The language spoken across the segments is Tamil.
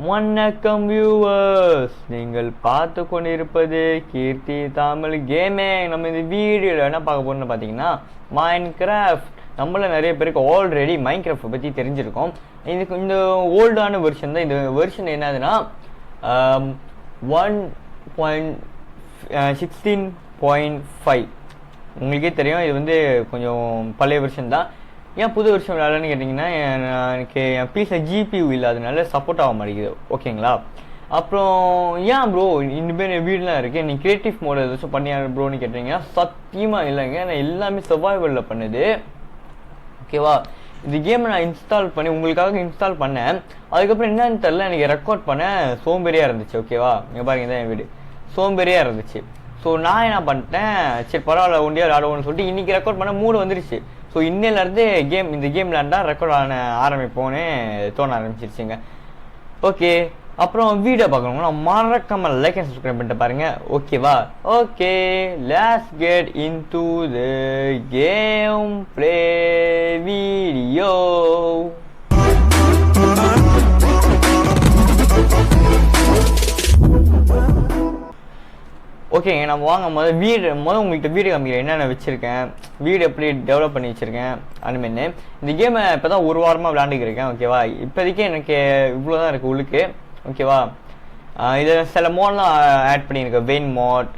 வணக்கம் வியூவர்ஸ், நீங்கள் பார்த்து கொண்டிருப்பது கீர்த்தி தமிழ் கேமிங். நம்ம இந்த வீடியோவில் என்ன பார்க்க போறோம்னு பார்த்தீங்கன்னா மைன்கிராஃப்ட். நம்மள நிறைய பேருக்கு ஆல்ரெடி மைன்கிராஃப்ட் பற்றி தெரிஞ்சிருக்கோம். இதுக்கு இந்த ஓல்டான வெர்ஷன் தான். இந்த வெர்ஷன் என்னதுன்னா 1.16.5. உங்களுக்கே தெரியும், இது வந்து கொஞ்சம் பழைய வெர்ஷன் தான். ஏன் புது வருஷம் விளையாடலன்னு கேட்டிங்கன்னா, எனக்கு என் பீஸில் ஜிபியூ இல்லை, அதனால சப்போர்ட் ஆக மாட்டேங்குது. ஓகேங்களா? அப்புறம் ஏன் ப்ரோ இனிமேல் வீடெலாம் இருக்குது, நீ கிரியேட்டிவ் மோட் ஏதாச்சும் பண்ணியா ப்ரோன்னு கேட்டிங்கன்னா சத்தியமாக இல்லைங்க. நான் எல்லாமே சர்வைவலில் பண்ணுது. ஓகேவா? இந்த கேமை நான் இன்ஸ்டால் பண்ணி உங்களுக்காக இன்ஸ்டால் பண்ணேன். அதுக்கப்புறம் என்னன்னு தெரில, எனக்கு ரெக்கார்ட் பண்ண சோம்பேறியாக இருந்துச்சு. ஓகேவா? இங்கே பாருங்க, தான் என் வீடு சோம்பேறியாக இருந்துச்சு. ஸோ நான் என்ன பண்ணிட்டேன், சரி பரவாயில்ல ஒண்டியாக விளாடுவோன்னு சொல்லிட்டு இன்றைக்கி ரெக்கார்ட் பண்ண 3 வந்துருச்சு. ஸோ இன்னிலேருந்து இந்த கேம் விளாண்டா ரெக்கார்ட் ஆரம்பிப்போன்னு தோண ஆரம்பிச்சிருச்சுங்க. ஓகே, அப்புறம் வீடியோ பார்க்கணும்னா மறக்காம லைக் அண்ட் சப்ஸ்கிரைப் பண்ணிட்டு பாருங்க. ஓகேவா? Okay, let's get into the game play video. ஓகேங்க, நம்ம வாங்க முதல் உங்கள்கிட்ட வீடியோ காமிக்கிறேன், என்னென்ன வச்சுருக்கேன், வீடு எப்படி டெவலப் பண்ணி வச்சுருக்கேன் அனுமதி. இந்த கேமை இப்போ தான் 1 வாரமாக விளாண்டுக்கிருக்கேன். ஓகேவா? இப்போதைக்கு எனக்கு இவ்வளோ தான் இருக்குது உள்ளுக்கு. ஓகேவா? இதில் சில மோட்லாம் ஆட் பண்ணியிருக்கேன். வெயின் மோட்,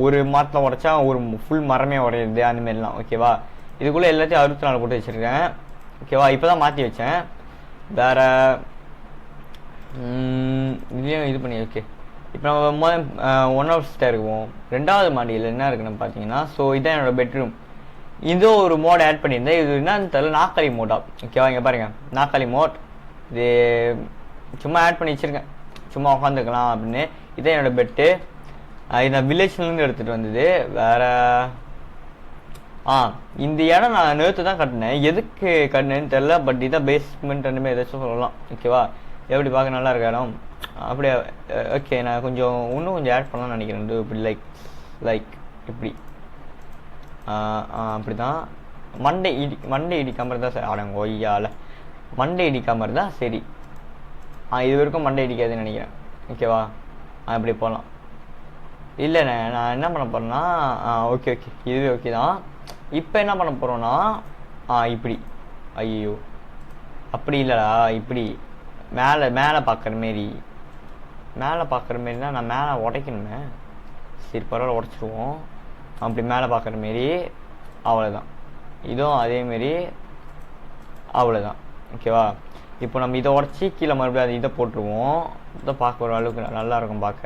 ஒரு மரத்தில் உடைச்சா ஒரு ஃபுல் மரமே உடையுது, அந்தமாரிலாம். ஓகேவா? இதுக்குள்ளே எல்லாத்தையும் 64 போட்டு வச்சுருக்கேன். ஓகேவா? இப்போ தான் மாற்றி வச்சேன். வேறு இதுலேயும் இது பண்ணி. ஓகே, இப்போ நம்ம 1வது ஸ்டேர் இருக்குவோம். 2வது மாடியில் என்ன இருக்குன்னு பார்த்தீங்கன்னா, ஸோ இதான் என்னோடய பெட்ரூம். இதோ ஒரு மோட் ஆட் பண்ணியிருந்தேன். இது என்னன்னு தெரியல, நாக்காளி மோட்டா. ஓகேவா? இங்கே பாருங்கள், நாக்காளி மோட். இது சும்மா ஆட் பண்ணி வச்சுருக்கேன், சும்மா உட்காந்துக்கலாம் அப்படின்னு. இதான் என்னோடய பெட்டு. இது நான் வில்லேஜ்லேருந்து எடுத்துகிட்டு வந்தது. வேறு இந்த இடம் நான் நேற்று தான் கட்டினேன். எதுக்கு கட்டினேன்னு தெரில, பட் இதான் பேஸ்மெண்ட் அந்த மாதிரி ஏதாச்சும் சொல்லலாம். ஓகேவா? எப்படி பார்க்க நல்லா இருக்க இடம் அப்படியே. ஓகே, நான் இன்னும் கொஞ்சம் ஆட் பண்ணலாம்னு நினைக்கிறேன். இப்படி லைக் இப்படி அப்படி தான். மண்டை இடிக்காமல் இருந்தால் சரி. ஆடங்க ஒய்யால் மண்டை இடிக்காமல் இருந்தால் சரி. இது வரைக்கும் மண்டை இடிக்காதுன்னு நினைக்கிறேன். ஓகேவா? இப்படி போகலாம். இல்லைண்ணே, நான் என்ன பண்ண போகிறேன்னா, ஓகே இதுவே ஓகே தான். இப்போ என்ன பண்ண போகிறோன்னா, இப்படி. ஐயோ, அப்படி இல்லைடா, இப்படி மேலே பார்க்குற மாரி. மேலே பார்க்குற மாரினா நான் மேலே உடைக்கணுமே. சரி பரவாயில்ல, உடச்சிடுவோம். அப்படி மேலே பார்க்குற மாரி. அவ்வளோதான். இதுவும் அதேமாரி. அவ்வளோதான். ஓகேவா? இப்போ நம்ம இதை உடச்சி கீழே மறுபடியும் அது இதை போட்டுருவோம். இதை பார்க்க ஒரு அளவுக்கு நல்லாயிருக்கும் பார்க்க.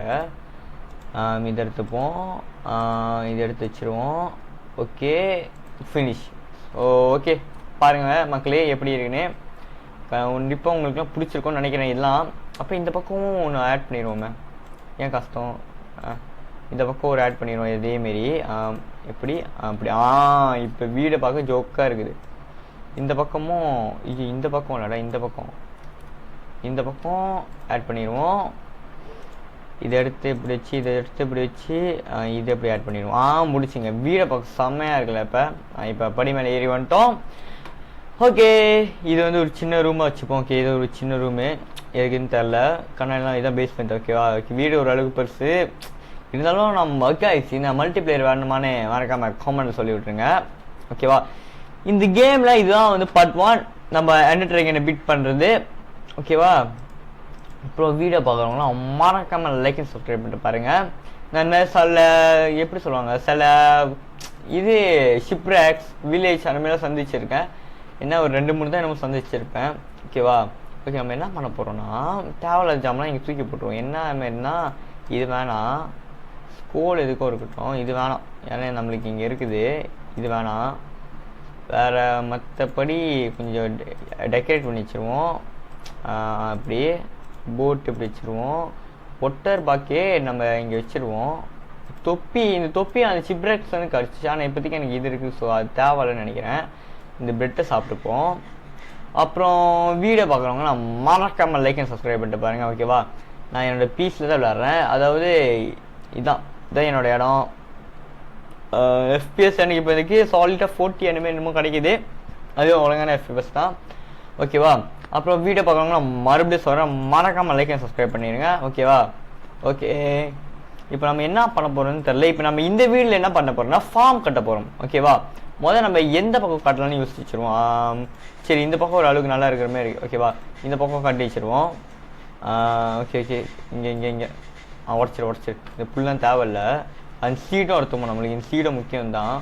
இதை எடுத்துப்போம், இதை எடுத்து வச்சுருவோம். Okay, finish. ஓகே, பாருங்கள் மக்களே எப்படி இருக்குன்னு. கண்டிப்பாக உங்களுக்குலாம் பிடிச்சிருக்கோன்னு நினைக்கிறேன் இதெல்லாம். அப்போ இந்த பக்கமும் ஒன்று ஆட் பண்ணிடுவோமே, ஏன் கஷ்டம். இந்த பக்கம் ஒரு ஆட் பண்ணிடுவோம் இதேமாரி. எப்படி அப்படி. இப்போ வீடை பார்க்க ஜோக்காக இருக்குது. இந்த பக்கமும் இந்த பக்கம் இல்லைடா, இந்த பக்கம் ஆட் பண்ணிடுவோம். இதை எடுத்து இப்படி வச்சு, இதை எடுத்து இப்படி வச்சு, இதை எப்படி ஆட் பண்ணிடுவோம். முடிச்சுங்க. வீடை பார்க்க செம்மையாக இருக்குல்ல. இப்போ படி மேலே ஏறி வந்துட்டோம். ஓகே, இது வந்து ஒரு சின்ன ரூமாக வச்சுப்போம். ஓகே, இது ஒரு சின்ன ரூமு, எதுக்குன்னு தெரில. கண்ணெல்லாம் இதான் பேஸ் பண்ணிட்டு. ஓகேவா? வீடு ஒரு அளவுக்கு பெருசு இருந்தாலும் நம்ம ஒர்க் ஆகிடுச்சு. இந்த மல்டிப்ளேயர் வேணுமானே மறக்காமல் காமெண்ட் சொல்லி விட்ருங்க. ஓகேவா? இந்த கேமில் இதுதான் வந்து பார்ட் 1, நம்ம எண்டர் ட்ராகனை பீட் பண்ணுறது. ஓகேவா? அப்புறம் வீடியோ பார்க்குறவங்களாம் மறக்காமல் லைக் அண்ட் சப்ஸ்கிரைப் பண்ணிட்டு பாருங்கள். நான் சில எப்படி சொல்லுவாங்க, சில இது ஷிப்ராக்ஸ் வில்லேஜ் அந்த மாதிரிலாம் சந்திச்சிருக்கேன். என்ன ஒரு 2-3 தான் நம்ம சந்திச்சிருப்பேன். ஓகேவா? ஓகே, நம்ம என்ன பண்ண போகிறோன்னா, தேவையில்லாத ஜாம்லாம் இங்கே தூக்கி போட்டுருவோம். என்ன மாதிரினா, இது வேணாம், ஸ்கூல் எதுக்கும் இருக்கட்டும், இது வேணாம், ஏன்னா நம்மளுக்கு இங்கே இருக்குது. இது வேணாம். வேறு மற்றபடி கொஞ்சம் டெக்கரேட் பண்ணி வச்சுருவோம். அப்படி போட் இப்படி வச்சுருவோம். ஒட்டர் பாக்கே நம்ம இங்கே வச்சுருவோம். இந்த தொப்பி அந்த சிப்ரெக்ஸ் வந்து கடிச்சிச்சு. ஆனால் இப்போதைக்கு எனக்கு இது இருக்குது, ஸோ அது தேவையில்லைன்னு நினைக்கிறேன். இந்த பிரெட்டை சாப்பிட்டுப்போம். அப்புறம் வீடியோ பார்க்குறவங்க நான் மறக்காமல் லைக் அண்ட் சப்ஸ்கிரைப் பண்ணிட்டு பாருங்கள். ஓகேவா? நான் என்னோடய பீஸில் தான் விளாட்றேன். அதாவது இதான் என்னோடய இடம். FPS எனக்கு இப்போதைக்கு சாலிட்டாக 40 என்னமோ கிடைக்கிது. அதுவும் ஒழுங்கான FPS தான். ஓகேவா? அப்புறம் வீடியோ பார்க்குறவங்க மறுபடியும் சொல்கிறேன், மறக்காமல் லைக் அண்ட் சப்ஸ்கிரைப் பண்ணிடுங்க. ஓகேவா? ஓகே, இப்போ நம்ம என்ன பண்ண போகிறோம்னு தெரியல. இப்போ நம்ம இந்த வீடியோவில் என்ன பண்ண போகிறோம்னா ஃபார்ம் கட்ட போகிறோம். ஓகேவா? முதல்ல நம்ம எந்த பக்கம் கட்டலாம்னு யோசிச்சிருவோம். சரி, இந்த பக்கம் ஒரு அளவுக்கு நல்லா இருக்கிற மாதிரி இருக்குது. ஓகேவா? இந்த பக்கம் கட்டி வச்சுருவோம். ஓகே ஓகே, இங்கே உடச்சிரு. இந்த புல்லாம் தேவையில்லை. அந்த சீடும் எடுத்துமோ, நம்மளுக்கு இந்த சீடை முக்கியம்தான்.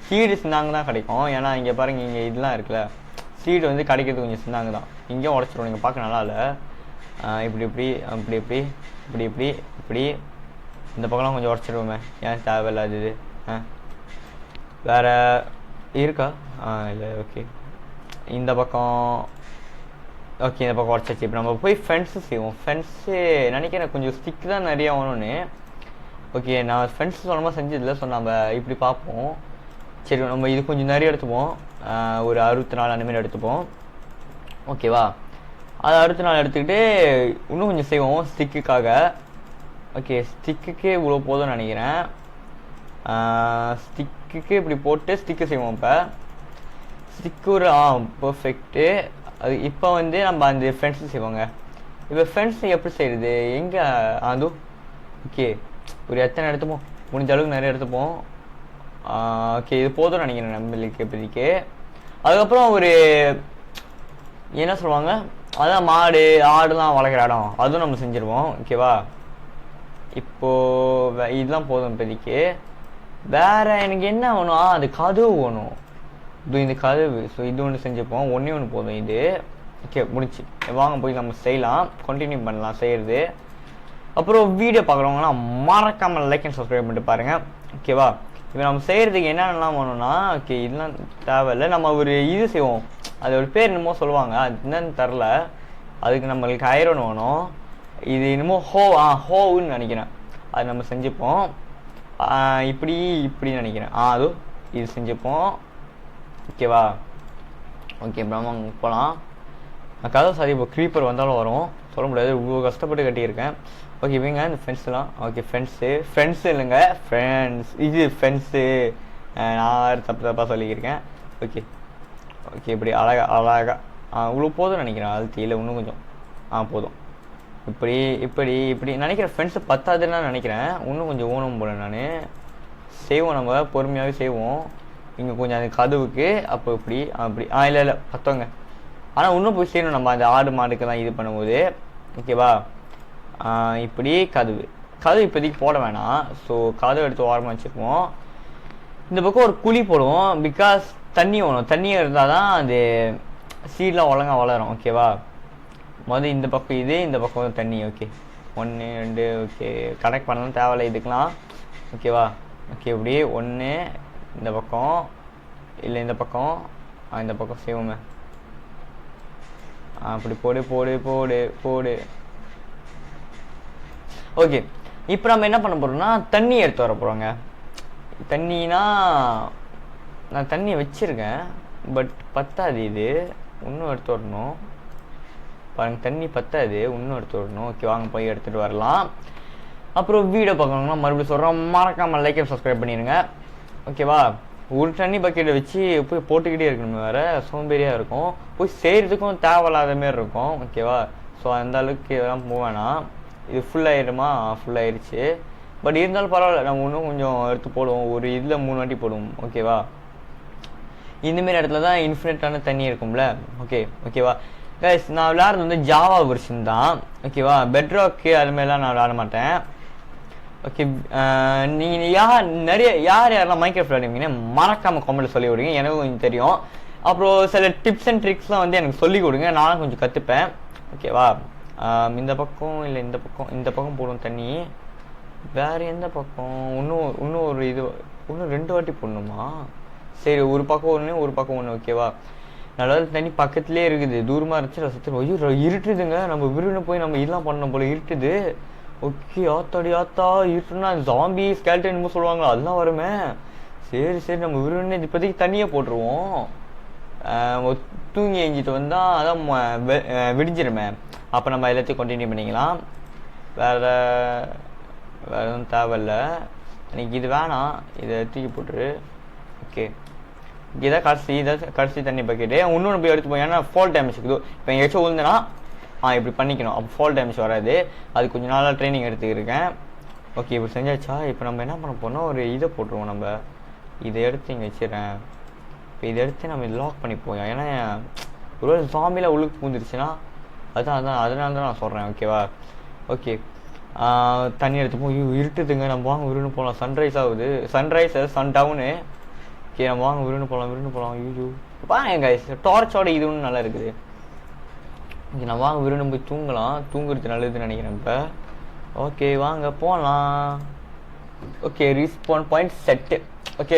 சீடு சிந்தாங்க தான் கிடைக்கும். ஏன்னா இங்கே பாருங்கள், இங்கே இதெல்லாம் இருக்குல்ல, சீடு வந்து கிடைக்கிறது கொஞ்சம் சிந்தாங்க தான். இங்கேயும் உடச்சிருவோம். நீங்கள் பார்க்க நல்லா இல்லை. இப்படி இந்த பக்கம்லாம் கொஞ்சம் உடச்சிடுவோமே, ஏன் தேவையில்லாது இது. வேறு இருக்கா? இல்லை. ஓகே, இந்த பக்கம் ஓகே, இந்த பக்கம் உடச்சாச்சு. இப்போ நம்ம போய் ஃபென்ஸு செய்வோம். ஃபென்ஸு நினைக்கிறேன் கொஞ்சம் ஸ்டிக் தான் நிறையா ஆகணும்னு. ஓகே, நான் ஃபென்ஸ் சொல்லாமல் செஞ்சதில்லை. ஸோ நம்ம இப்படி பார்ப்போம். சரி, நம்ம இது கொஞ்சம் நிறைய எடுத்துப்போம். ஒரு 64 அந்த மாதிரி எடுத்துப்போம். ஓகேவா? அது 64 எடுத்துக்கிட்டு இன்னும் கொஞ்சம் செய்வோம் ஸ்டிக்குக்காக. ஓகே, ஸ்டிக்குக்கு இவ்வளோ போதும்னு நினைக்கிறேன். ஸ்டிக்குக்கு இப்படி போட்டு ஸ்டிக்கு செய்வோம். இப்போ ஸ்டிக்கு ஒரு பர்ஃபெக்ட்டு. அது இப்போ வந்து நம்ம அந்த ஃபென்ஸு செய்வோங்க. இப்போ ஃபென்ஸ் எப்படி செய்கிறது? எங்கே? அதுவும் ஓகே, ஒரு எத்தனை எடுத்துப்போம், முடிஞ்ச அளவுக்கு நிறைய எடுத்துப்போம். ஓகே, இது போதும்னு நினைக்கிறேன் நம்மளுக்கு இப்போதைக்கு. அதுக்கப்புறம் ஒரு என்ன சொல்லுவாங்க, அதான் மாடு ஆடுலாம் வளர்க்குற இடம், அதுவும் நம்ம செஞ்சுருவோம். ஓகேவா? இப்போது இதெல்லாம் போதும் இப்போதைக்கு. வேறு எனக்கு என்ன வேணும்? அது கதவு வேணும். இந்த கதவு. ஸோ இது ஒன்று செஞ்சுப்போம். ஒன்று போதும் இது. ஓகே, முடிச்சு. வாங்க போய் நம்ம செய்யலாம், கண்டினியூ பண்ணலாம் செய்கிறது. அப்புறம் வீடியோ பார்க்குறவங்கன்னா மறக்காமல் லைக் அண்ட் சப்ஸ்கிரைப் பண்ணிட்டு பாருங்கள். ஓகேவா? இப்போ நம்ம செய்கிறதுக்கு என்னென்னலாம் வேணும்னா, ஓகே இதெல்லாம் தேவையில்லை. நம்ம ஒரு இது செய்வோம், அது ஒரு பேர் என்னமோ சொல்லுவாங்க, அது என்னன்னு தெரில. அதுக்கு நம்மளுக்கு ஐரன் வேணும். இது என்னமோ ஹோவுன்னு நினைக்கிறேன். அது நம்ம செஞ்சுப்போம். இப்படி நினைக்கிறேன். அதுவும் இது செஞ்சுப்போம். ஓகேவா? ஓகே, பிரம்மா போகலாம். நான் கதை சாரி, இப்போ க்ரீப்பர் வந்தாலும் வரும், சொல்ல முடியாது. இவ்வளோ கஷ்டப்பட்டு கட்டியிருக்கேன். ஓகே, இவங்க இந்த ஃபென்ஸ்லாம். ஓகே, ஃப்ரெண்ட்ஸு இல்லைங்க, ஃப்ரெண்ட்ஸ். இது ஃபென்ஸு, நான் தப்பாக சொல்லியிருக்கேன். ஓகே ஓகே, இப்படி அழகாக இவ்வளோ போதும்னு நினைக்கிறேன். அழுத்தியில் இன்னும் கொஞ்சம் போதும். இப்படி நினைக்கிறேன். ஃப்ரெண்ட்ஸு பத்தாதுன்னு நினைக்கிறேன். இன்னும் கொஞ்சம் ஓணும் போல. நான் செய்வோம், நம்ம பொறுமையாகவே செய்வோம். இங்கே கொஞ்சம் அந்த கதவுக்கு அப்போ இப்படி இல்லை பத்தவங்க. ஆனால் இன்னும் போய் செய்யணும் நம்ம அந்த ஆடு மாடுக்கு தான் இது பண்ணும்போது. ஓகேவா? இப்படி கதவு இப்போதைக்கு போட வேணாம். ஸோ கதவு எடுத்து ஓரமாக வச்சுக்குவோம். இந்த பக்கம் ஒரு குழி போடுவோம், பிகாஸ் தண்ணி வேணும். தண்ணி இருந்தால் தான் அது சீடெலாம் ஒழுங்காக வளரும். ஓகேவா? முதல் இந்த பக்கம் இது, இந்த பக்கம் தண்ணி. ஓகே, 1 2 ஓகே, கனெக்ட் பண்ணலாம் தேவையில்லை இதுக்கெலாம். ஓகேவா? ஓகே, இப்படி 1 இந்த பக்கம், இல்லை இந்த பக்கம், இந்த பக்கம் செய்வோமே. அப்படி போடு. ஓகே, இப்போ நம்ம என்ன பண்ண போகிறோம்னா தண்ணி எடுத்து வர போகிறோங்க. தண்ணினா நான் தண்ணி வச்சுருக்கேன், பட் பத்தாது. இது இன்னும் எடுத்து வரணும். பாருங்க, தண்ணி பத்தாது, இன்னும் எடுத்து வரணும். ஓகே, வாங்க போய் எடுத்துகிட்டு வரலாம். அப்புறம் வீடியோ பார்க்கணுன்னா மறுபடியும் சொல்கிறோம், மறக்காமல் லைக் அண்ட் சப்ஸ்கிரைப் பண்ணிடுங்க. ஓகேவா? ஒரு தண்ணி பக்கெட்டை வச்சு போய் போட்டுக்கிட்டே இருக்கணும், வேறு சோம்பேறியாக இருக்கும். போய் செய்கிறதுக்கும் தேவையில்லாத மாரி இருக்கும். ஓகேவா? ஸோ அந்த அளவுக்கு இதெல்லாம் போவேனா. இது ஃபுல்லாகிடுமா? ஃபுல்லாகிடுச்சு. பட் இருந்தாலும் பரவாயில்ல, நம்ம இன்னும் கொஞ்சம் எடுத்து போடுவோம். ஒரு இதில் 3 வாட்டி போடுவோம். ஓகேவா? இந்தமாரி இடத்துல தான் இன்ஃபினிட்டான தண்ணி இருக்கும்ல. ஓகேவா கைஸ்? நான் விளையாடுறது வந்து ஜாவா வெர்ஷன் தான். ஓகேவா? பெட்ராக்கு அதுமாரிலாம் நான் விளையாட மாட்டேன். ஓகே, நீங்கள் யாரெல்லாம் மைக்ரோஃப்ட் விளையாடுவீங்கன்னா மறக்காமல் காமெண்ட்டில் சொல்லி விடுங்க, எனக்கும் கொஞ்சம் தெரியும். அப்புறம் சில டிப்ஸ் அண்ட் ட்ரிக்ஸ்லாம் வந்து எனக்கு சொல்லிக் கொடுங்க, நானும் கொஞ்சம் கற்றுப்பேன். ஓகேவா? இந்த பக்கம் இல்லை இந்த பக்கம் போடும் தண்ணி. வேறு எந்த பக்கம்? இன்னும் ஒரு இது இன்னும் 2 வாட்டி போடணுமா? சரி, ஒரு பக்கம் ஒன்று. ஓகேவா? நல்லா தண்ணி பக்கத்துலேயே இருக்குது, தூரமாக இருந்துச்சு. ரசத்து ஐயோ இருட்டுதுங்க, நம்ம விரும்பு போய் நம்ம இதெல்லாம் பண்ணணும் போல, இருட்டுது. ஓகே, ஆத்தா இருட்டுன்னா ஜாம்பி ஸ்கெல்டன் என்னமோ சொல்லுவாங்களா, அதெல்லாம் வருமே. சரி, நம்ம விரும்புன்னு இப்போதைக்கு தண்ணியை போட்டுருவோம். தூங்கி எஞ்சிட்டு வந்தால் அதான் விடிஞ்சிருமே, அப்போ நம்ம எல்லாத்தையும் கண்டினியூ பண்ணிக்கலாம். வேறு எதுவும் தேவையில்லை எனக்கு. இது வேணாம், இதை தூக்கி போட்டுரு. ஓகே, இதான் கடைசி தண்ணி பக்கெட்டு. இன்னொன்று போய் எடுத்து போய், ஏன்னா ஃபால் டேமேஜ் இருக்குது. இப்போ எங்கேயாச்சும் விழுந்தேன்னா இப்படி பண்ணிக்கணும், அப்போ ஃபால் டேமேஜ் வராது. அது கொஞ்சம் நாளாக ட்ரைனிங் எடுத்துக்கிருக்கேன். ஓகே இப்படி செஞ்சாச்சா? இப்போ நம்ம என்ன பண்ண போனால் ஒரு இதை போட்டுருவோம். நம்ம இதை எடுத்து இங்கே வச்சிடறேன். இப்போ இதை எடுத்து நம்ம லாக் பண்ணிப்போம். ஏன்னா ஒரு ஜாம்பியில் உள்ளுக்கு பூந்துருச்சுன்னா அதனால தான் நான் சொல்கிறேன். ஓகேவா? ஓகே தண்ணி எடுத்துப்போம். இருட்டுதுங்க, நம்ம வாங்க விருன்னு போகலாம். சன்ரைஸ் ஆகுது, சன்ரைஸ் சன் டவுனு. ஓகே நம்ம வாங்க விருன்னு போகலாம். ஐயோ பாருங்க கைஸ், டார்ச்சோட இது ஒன்று நல்லா இருக்குது. ஓகே நம்ம வாங்க விருன்னு போய் தூங்குறது நல்லதுன்னு நினைக்கிறேன் இப்போ. ஓகே வாங்க போகலாம். Okay respawn point set. Okay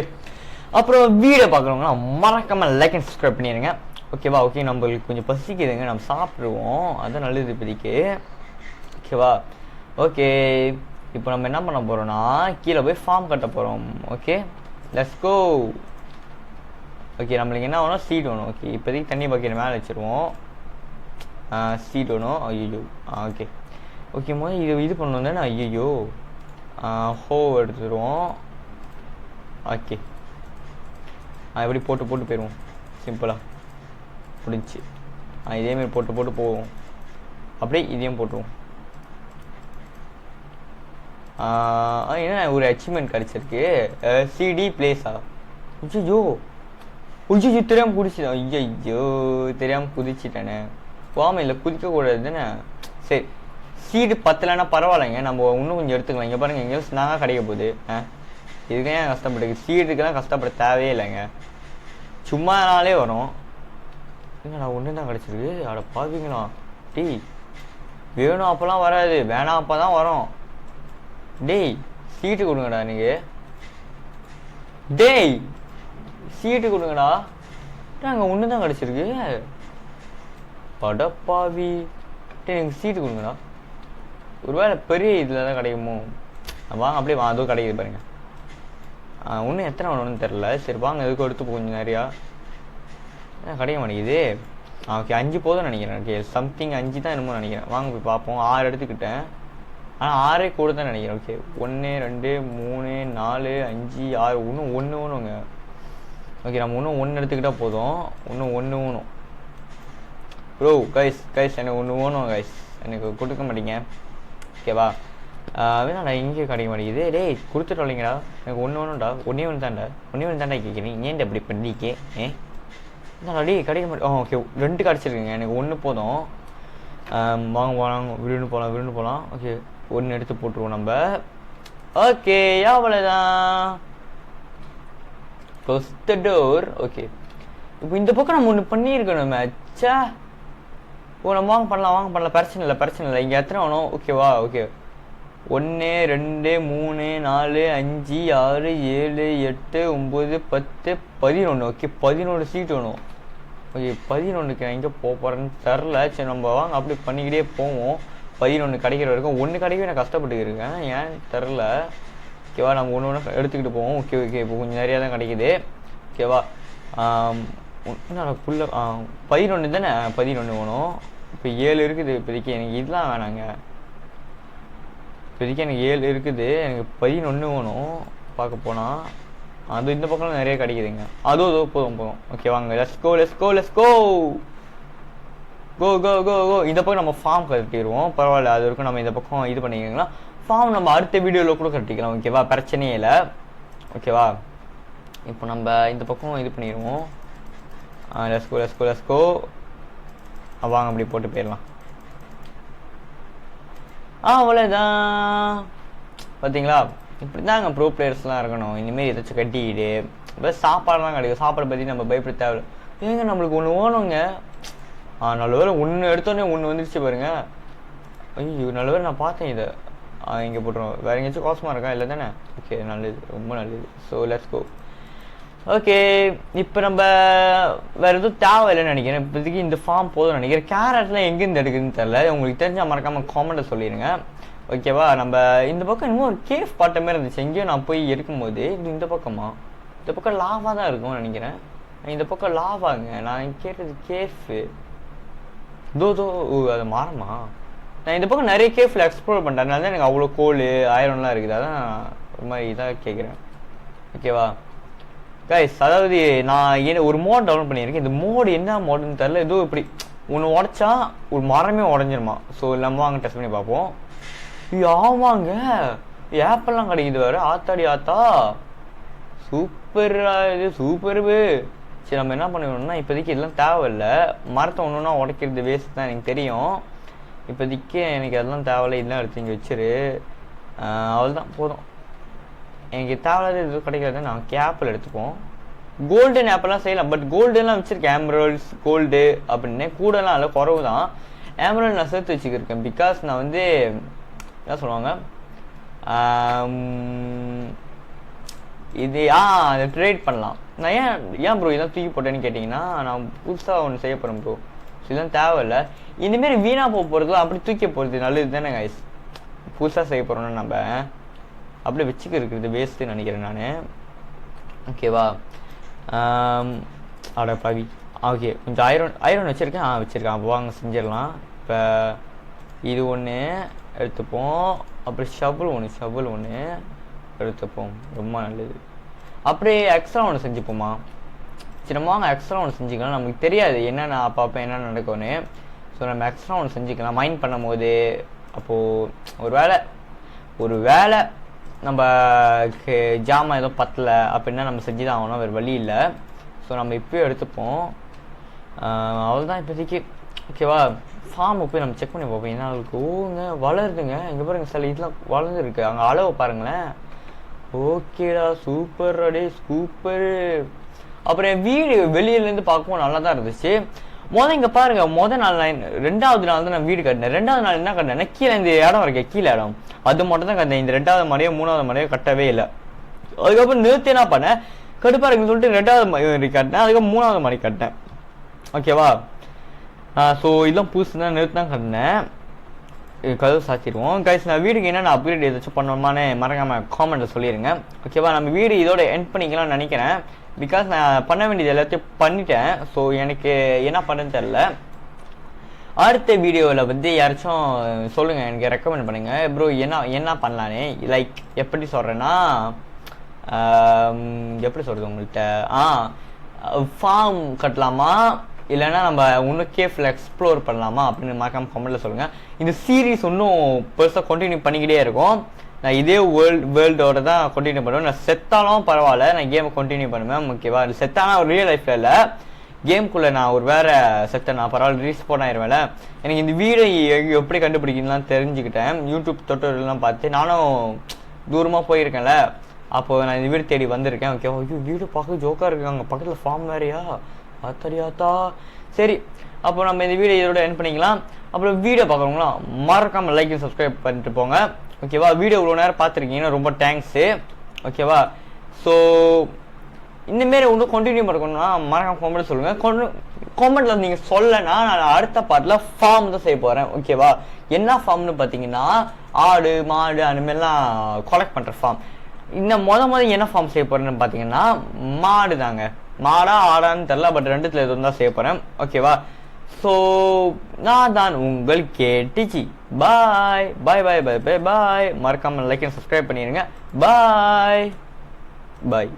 அப்புறம் வீடியோ பார்க்குறவங்களாம் மறக்காமல் லைக் அண்ட் சப்ஸ்கிரைப் பண்ணிடுங்க. ஓகேவா? ஓகே நம்மளுக்கு கொஞ்சம் பசிக்குதுங்க, நம்ம சாப்பிடுவோம், அதுதான் நல்லது இப்போதைக்கு. ஓகேவா? ஓகே இப்போ நம்ம என்ன பண்ண போகிறோம்னா கீழே போய் ஃபார்ம் கட்ட போகிறோம். Okay let's go. ஓகே நம்மளுக்கு என்ன வேணும்? சீட் வேணும். ஓகே இப்போதைக்கு தண்ணி பக்கெட் மேலே வச்சுருவோம். சீட் வேணும். ஐயோ ஓகே ஓகே முதல் இது பண்ணணும் தானே. ஐயோ ஹோ எடுத்துருவோம். ஓகே எப்படி போட்டு போயிடுவோம் சிம்பிளாக முடிஞ்சு. இதேமாரி போட்டு போவோம். அப்படியே இதையும் போட்டுருவோம். என்ன ஒரு அச்சீவ்மெண்ட் கிடச்சிருக்கு. சிடி பிளேஸா? ஐயோ தெரியாமல் குதிச்சிட்டேன். ஐயோ தெரியாமல் குதிச்சிட்டேனே. இல்லை குதிக்கக்கூடாது தானே. சரி சீடு பத்தலைன்னா பரவாயில்லைங்க, நம்ம இன்னும் கொஞ்சம் எடுத்துக்கலாம். இங்கே பாருங்கள் எங்கேயும் ஸ்நாக்காக கிடைக்க போகுது. இதுக்கே ஏன் கஷ்டப்பட்டு? சீடுக்கெல்லாம் கஷ்டப்பட தேவையே இல்லைங்க, சும்மானாலே வரும். இல்லைண்ணா ஒன்று தான் கிடச்சிருக்கு. அட பார்ப்பீங்களா? டேய் வேணும் அப்போல்லாம் வராது, வேணாம் அப்போ தான் வரும். டேய் சீட்டு கொடுங்கடா எனக்கு. டேய் சீட்டு கொடுங்கடா. அங்கே ஒன்று தான் கிடச்சிருக்கு. படப்பாவி. டே எனக்கு சீட்டு கொடுங்கடா. ஒருவேளை பெரிய இதில் தான் கிடைக்குமோ? வாங்க அப்படியே அதுவும் கிடைக்குது பாருங்க. இன்னும் எத்தனை வேணும்னு தெரில. சரி வாங்க எதுக்கும் எடுத்து கொஞ்சம் நிறையா கிடைக்க மாட்டேங்குது. ஓகே 5 போதும் நினைக்கிறேன். ஓகே சம்திங் 5 தான் என்னமோ நினைக்கிறேன். வாங்க போய் பார்ப்போம். 6 எடுத்துக்கிட்டேன், ஆனால் 6 கூட தான் நினைக்கிறேன். ஓகே 1 2 3 4 5 6 இன்னும் ஒன்று வேணுங்க. ஓகே நம்ம இன்னும் 1 எடுத்துக்கிட்டால் போதும். இன்னும் 1 வேணும் ப்ரோ. கைஸ் எனக்கு 1 வேணும் கைஸ், எனக்கு கொடுக்க மாட்டீங்க. ஓகேவா? வேணாடா இங்கே கிடைக்க மாட்டேங்குது. டேய் கொடுத்துட்டு வரலைங்கடா, எனக்கு 1 வேணும்டா. ஒன்றே ஒன்று தாண்டா கேட்குறீங்க. ஏன்டா இப்படி பண்ணிக்க? டே கிடைக்க மாட்டேன். ஓகே 2 கிடச்சிருக்குங்க, எனக்கு 1 போதும். வாங்க விருண்டு போகலாம். ஓகே 1 எடுத்து போட்டுருவோம் நம்ம. ஓகே அவ்வளோதான். Close the door. ஓகே இப்போ இந்த பக்கம் நம்ம ஒன்று பண்ணியிருக்கணும். அச்சா நம்ம வாங்க பண்ணலாம். பிரச்சனை இல்லை. இங்கே எத்தனை வேணும்? ஓகேவா? ஓகே 1 2 3 4 5 6 7 8 9 10 11. ஓகே 11 சீட் வேணும். ஓகே 11க்கு நான் எங்கே போகிறேன்னு தெரில. சரி நம்ம வாங்க அப்படி பண்ணிக்கிட்டே போவோம். 11 கிடைக்கிற வரைக்கும். 1 கிடைக்கவே நான் கஷ்டப்பட்டு இருக்கேன், ஏன் தெரில. ஓகேவா? நம்ம ஒன்று எடுத்துக்கிட்டு போவோம். ஓகே இப்போ கொஞ்சம் நிறையா தான் கிடைக்கிது. ஓகேவா? ஃபுல்லாக 11 தானே. 11 வேணும். இப்போ 7 இருக்குது இப்போதைக்கு. எனக்கு இதெல்லாம் வேணாங்க. இப்போதைக்கு எனக்கு 7 இருக்குது, எனக்கு 11 வேணும். பார்க்க போனால் அது இந்த பக்கம் நிறைய கிடைக்குதுங்க. அதுவும் போதும். ஓகே வாங்க லெட்ஸ் கோ. இந்த பக்கம் நம்ம ஃபார்ம் கட்டிடுவோம். பரவாயில்ல, அது வரைக்கும் நம்ம இந்த பக்கம் இது பண்ணிக்கலாம். ஃபார்ம் நம்ம அடுத்த வீடியோவில் கூட கட்டிக்கலாம். ஓகேவா? பிரச்சனையே இல்லை. ஓகேவா? இப்போ நம்ம இந்த பக்கம் இது பண்ணிடுவோம். Let's go. வாங்க அப்படி போட்டு போயிடலாம். அவ்வளோதான். பார்த்தீங்களா? இப்படி தாங்க ப்ரோ பிளேயர்ஸ்லாம் இருக்கணும். இனிமேல் ஏதாச்சும் கட்டிக்கிட்டு இப்போ சாப்பாடுலாம் கிடைக்கும். சாப்பாடை பற்றி நம்ம பயப்பட தேவை. ஏங்க நம்மளுக்கு 1 வேணுங்க. நல்ல வேலை 1 எடுத்தோடனே 1 வந்துடுச்சு பாருங்க. ஐயோ நல்ல வேலை நான் பார்த்தேன் இதை. இங்கே போட்டுருவோம். வேறு எங்கேயாச்சும் கோசமாக இருக்கா? இல்லை தானே. ஓகே நல்லது, ரொம்ப நல்லது. So let's go. ஓகே இப்போ நம்ம வேறு எதுவும் தேவையில்லைன்னு நினைக்கிறேன். இப்போதைக்கு இந்த ஃபார்ம் போதும்னு நினைக்கிறேன். கேரட்லாம் எங்கேருந்து எடுக்குதுன்னு தெரில. உங்களுக்கு தெரிஞ்சால் மறக்காமல் காமெண்ட்டை சொல்லிடுங்க. ஓகேவா? நம்ம இந்த பக்கம் இன்னும் ஒரு கேஃப் பாட்ட மாதிரி இருந்துச்சு. எங்கேயோ நான் போய் எடுக்கும்போது இந்த பக்கமா? இந்த பக்கம் லாவா தான் இருக்கும்னு நினைக்கிறேன். இந்த பக்கம் லாவாங்க. நான் கேட்டது கேஃபு. தோ அது மாறமா? நான் இந்த பக்கம் நிறைய கேஃபில் எக்ஸ்ப்ளோர் பண்ணுறேன். அதனால தான் எனக்கு அவ்வளோ கோல் ஐரன்லாம் இருக்குது. அதான் ஒரு மாதிரி இதாக கேட்குறேன். ஓகேவா? கைஸ் அதாவது நான் ஒரு மோட் டவுன்லோட் பண்ணியிருக்கேன். இந்த மோடு என்ன மோடுன்னு தெரியல, ஏதோ இப்படி ஒன்று உடச்சா ஒரு மரமே உடஞ்சிருமா. ஸோ நம்ம வாங்க டெஸ்ட் பண்ணி பார்ப்போம். ஆமாங்க ஆப்பெல்லாம் கிடைக்குது வேறு, ஆத்தாடி ஆத்தா சூப்பர், இது சூப்பரு. சரி நம்ம என்ன பண்ணிக்கணும்னா இப்போதைக்கு இதெல்லாம் தேவையில்லை, மரத்தை ஒன்று ஒன்றா உடைக்கிறது வேஸ்ட் தான் எனக்கு தெரியும். இப்போதைக்கு எனக்கு அதெல்லாம் தேவையில்லை, இதெல்லாம் எடுத்து இங்கே வச்சிரு. அவ்வளோதான் போதும். எனக்கு தேவையில்லாத இது கிடைக்கிறது நான் ஆப்பிள் எடுத்துப்போம். கோல்டன் ஆப்பெல்லாம் செய்யலாம், பட் கோல்டெல்லாம் வச்சுருக்கேன், எமரல்ட்ஸ் கோல்டு அப்படின்னு கூடலாம் இல்லை, குறவு தான். எமரல்ட் நான் சேர்த்து வச்சுக்கிருக்கேன், பிகாஸ் நான் வந்து என்ன சொல்லுவாங்க இது அதை ட்ரேட் பண்ணலாம். நான் ஏன் ப்ரோ இதான் தூக்கி போட்டேன்னு கேட்டிங்கன்னா, நான் புதுசாக ஒன்று செய்ய போகிறேன் ப்ரோ. ஸோ இதெல்லாம் தேவையில்லை, இந்தமாரி வீணாக போகிறதுலாம் அப்படி தூக்கி போகிறது நல்லது தானே கைஸ். புதுசாக செய்ய போகிறோன்னா நம்ம அப்படியே வச்சுக்க இருக்கிறது வேஸ்ட்டுன்னு நினைக்கிறேன் நான். ஓகேவா? அட பவி. ஓகே கொஞ்சம் ஐரன் வச்சுருக்கேன். வச்சுருக்கேன். அப்போ வாங்க செஞ்சிடலாம். இப்போ இது ஒன்று எடுத்துப்போம், அப்புறம் ஷபுள் ஒன்று எடுத்துப்போம், ரொம்ப நல்லது. அப்படியே எக்ஸ்ட்ரா ஒன்று செஞ்சுப்போமா. சரி நம்ம வாங்க எக்ஸ்ட்ரா ஒன்று செஞ்சுக்கலாம். நமக்கு தெரியாது என்னென்ன அப்பப்போ என்ன நடக்கும்னு. ஸோ நம்ம எக்ஸ்ட்ரா ஒன்று செஞ்சுக்கலாம் மைண்ட் பண்ணும் போது. அப்போது ஒரு வேளை நம்ம ஜாமான் ஏதோ பத்தலை அப்படின்னா நம்ம செஞ்சு தான் ஆகணும், வேறு வழி இல்லை. ஸோ நம்ம இப்போயும் எடுத்துப்போம். அவ்வளோதான் இப்போதைக்கு. ஓகேவா? ஃபார்மை போய் நம்ம செக் பண்ணி பார்ப்போம் என்ன அவளுக்கு. ஓங்க வளருதுங்க, இங்கே பாருங்க சில இதெல்லாம் வளர்ந்துருக்கு, அங்கே அளவை பாருங்களேன். ஓகேடா சூப்பர் அடே சூப்பரு. அப்புறம் என் வீடு வெளியிலேருந்து பார்க்கும்போது நல்லா தான் இருந்துச்சு. இங்கே பாருங்க, நாள் ரெண்டாவது நாள் தான் நான் வீடு கட்டினேன். ரெண்டாவது நாள் என்ன கட்டினேன்னா கீழே இந்த இடம் இருக்கேன், கீழே இடம் அது மட்டும் தான் கட்டினேன். இந்த ரெண்டாவது மாடியோ மூணாவது மாடியோ கட்டவே இல்லை. அதுக்கப்புறம் நிறுத்தி என்ன பண்ணேன், கடுப்பா இருக்குன்னு சொல்லிட்டு ரெண்டாவது மாடி கட்டினேன், அதுக்கப்புறம் மூணாவது மாடி கட்டினேன். ஓகேவா? ஸோ இதெல்லாம் புதுசு தான், நிறுத்தி தான் கட்டினேன். கதவு சாத்திடுவோம் கைஸ். நான் வீடுக்கு என்னென்ன அப்கிரேட் ஏதாச்சும் பண்ணணுமான்னு மறக்காமல் காமெண்ட்டில் சொல்லிடுங்க. ஓகேவா? நம்ம வீடு இதோட எண்ட் பண்ணிக்கலாம்னு நினைக்கிறேன், பிகாஸ் நான் பண்ண வேண்டியது எல்லாத்தையும் பண்ணிட்டேன். ஸோ எனக்கு என்ன பண்ணுன்னு தெரில. அடுத்த வீடியோவில் வந்து யாராச்சும் சொல்லுங்கள், எனக்கு ரெக்கமெண்ட் பண்ணுங்கள் ப்ரோ என்ன பண்ணலான்னு. லைக் எப்படி சொல்கிறேன்னா, எப்படி சொல்கிறது உங்கள்கிட்ட, ஃபார்ம் கட்டலாமா இல்லைன்னா நம்ம இன்னும் கேஃபில் எக்ஸ்ப்ளோர் பண்ணலாமா அப்படின்னு மறக்காம கமெண்ட்டில் சொல்லுங்கள். இந்த சீரீஸ் இன்னும் பெருசாக கண்டினியூ பண்ணிக்கிட்டே இருக்கும். நான் இதே வேர்ல்டோட தான் கண்டினியூ பண்ணுவேன். நான் செத்தாலும் பரவாயில்ல, நான் கேமை கண்டினியூ பண்ணுவேன். ஓகேவா? செத்தானா ஒரு ரியல் லைஃப்பில் இல்லை, கேம்குள்ளே நான் ஒரு வேறு செத்த நான் பரவாயில்ல ரீஸ்பான் ஆயிடுவேன்ல. எனக்கு இந்த வீடை எப்படி கண்டுபிடிக்கணும்லாம் தெரிஞ்சுக்கிட்டேன், யூடியூப் தொட்டெல்லாம் பார்த்து. நானும் தூரமாக போயிருக்கேன்ல, அப்போது நான் இந்த வீடு தேடி வந்திருக்கேன். ஓகேவா? ஐயோ வீடு பார்க்க ஜோக்காக இருக்காங்க, பக்கத்தில் ஃபார்ம் வேறையா, ஆத்தா. சரி அப்போ நம்ம இந்த வீடியோ இதோட எண்ட் பண்ணிக்கலாம். அப்புறம் வீடியோ பார்க்குறவங்களா மறக்காமல் லைக் அண்ட் சப்ஸ்கிரைப் பண்ணிட்டு போங்க. ஓகேவா? வீடியோ இவ்வளோ நேரம் பார்த்துருக்கீங்கன்னா ரொம்ப தேங்க்ஸு. ஓகேவா? ஸோ இந்தமாரி ஒன்றும் கண்டினியூ பண்ணணும்னா மறக்காம காமெண்ட் சொல்லுங்கள். காமெண்ட்டில் நீங்கள் சொல்லலைன்னா நான் அடுத்த பார்ட்டில் ஃபார்ம் தான் செய்ய போகிறேன். ஓகேவா? என்ன ஃபார்ம்னு பார்த்தீங்கன்னா ஆடு மாடு அந்தமாரிலாம் கலெக்ட் பண்ணுற ஃபார்ம். இன்னும் என்ன ஃபார்ம் செய்ய போகிறேன்னு பார்த்தீங்கன்னா மாடு தாங்க. மாடா ஆடான்னு தெரில, பட் ரெண்டுத்துல எதுவும் தான் செய்ய போகிறேன். ஓகேவா? ஸோ நான் தான் உங்கள் கேடிஜி. பாய் பாய் பாய் பாய் பாய் பாய். மறக்காமல் லைக் அண்ட் சப்ஸ்கிரைப் பண்ணிடுங்க. பாய் பாய்.